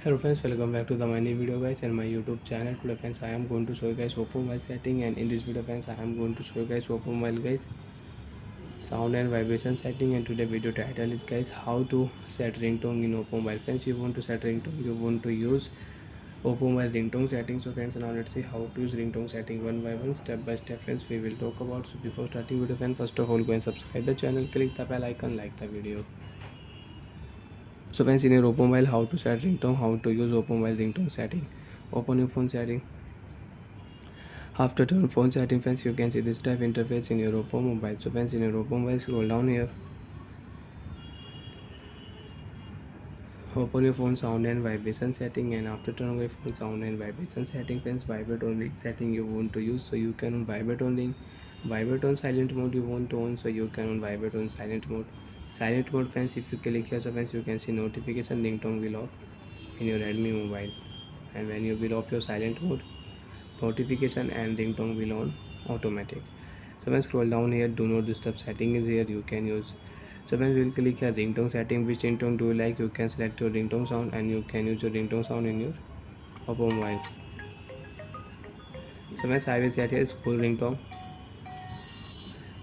Hello friends, welcome back to the my new video guys and my YouTube channel. Today friends, I am going to show you guys oppo mobile setting, and in this video friends, I am going to show you guys oppo mobile guys sound and vibration setting. And today video title is guys how to set ringtone in oppo mobile. Friends, you want to set ringtone, you want to use oppo mobile ringtone setting. So friends, now let's see how to use ringtone setting one by one, step by step friends, we will talk about. So before starting video friends, first of all go and subscribe the channel, click the bell icon, like the video. So friends, in your oppo mobile, how to set ringtone, how to use oppo mobile ringtone setting. Open your phone setting. After turn phone setting friends, you can see this type interface in your oppo mobile. So friends, in your oppo mobile, scroll down here, open your phone sound and vibration setting, and after turn away phone sound and vibration setting friends, vibrate on ring setting you want to use, so you can on vibrate on ring. Vibrate on silent mode you want to on, so you can on vibrate on silent mode. Silent mode friends, if you click here, so friends, you can see notification ringtone will off in your Redmi mobile, and when you will off your silent mode, notification and ringtone will on automatic. So when scroll down here, do not disturb setting is here, you can use. So when we will click here ringtone setting, which ringtone do you like, you can select your ringtone sound and you can use your ringtone sound in your oppo mobile. So when I will set here school ringtone.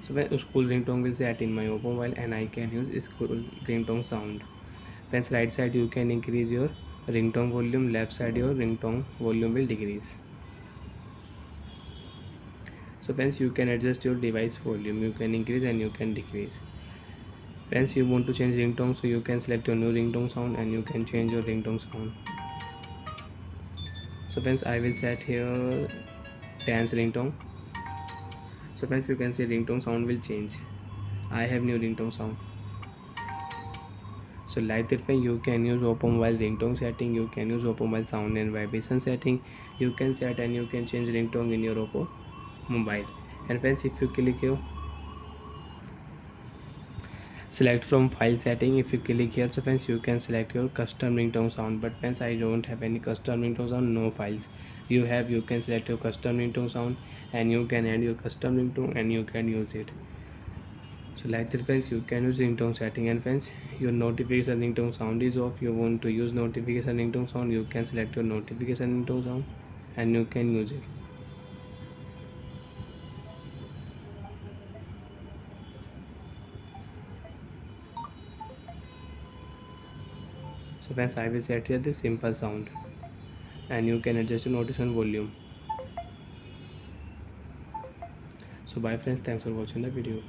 So when school ringtone will set in my oppo mobile, and I can use school ringtone sound. Friends, right side you can increase your ringtone volume, left side your ringtone volume will decrease. So friends, you can adjust your device volume, you can increase and you can decrease. Friends, you want to change ringtone, so you can select your new ringtone sound and you can change your ringtone sound. So friends, I will set here dance ringtone. So friends, you can see ringtone sound will change. I have new ringtone sound. So like that way you can use oppo mobile ringtone setting, you can use oppo mobile sound and vibration setting, you can set and you can change ringtone in your oppo mobile. And friends, if you click here, select from file setting, if you click here, so friends, you can select your custom ringtone sound. But friends, I don't have any custom ringtone sound, no files you have, you can select your custom ringtone sound and you can add your custom ringtone and you can use it. So like that friends, you can use ringtone setting. And friends, your notification ringtone sound is off, you want to use notification ringtone sound, you can select your notification ringtone sound and you can use it. So friends, I will set here this simple sound and you can adjust your notification volume. So bye friends, thanks for watching the video.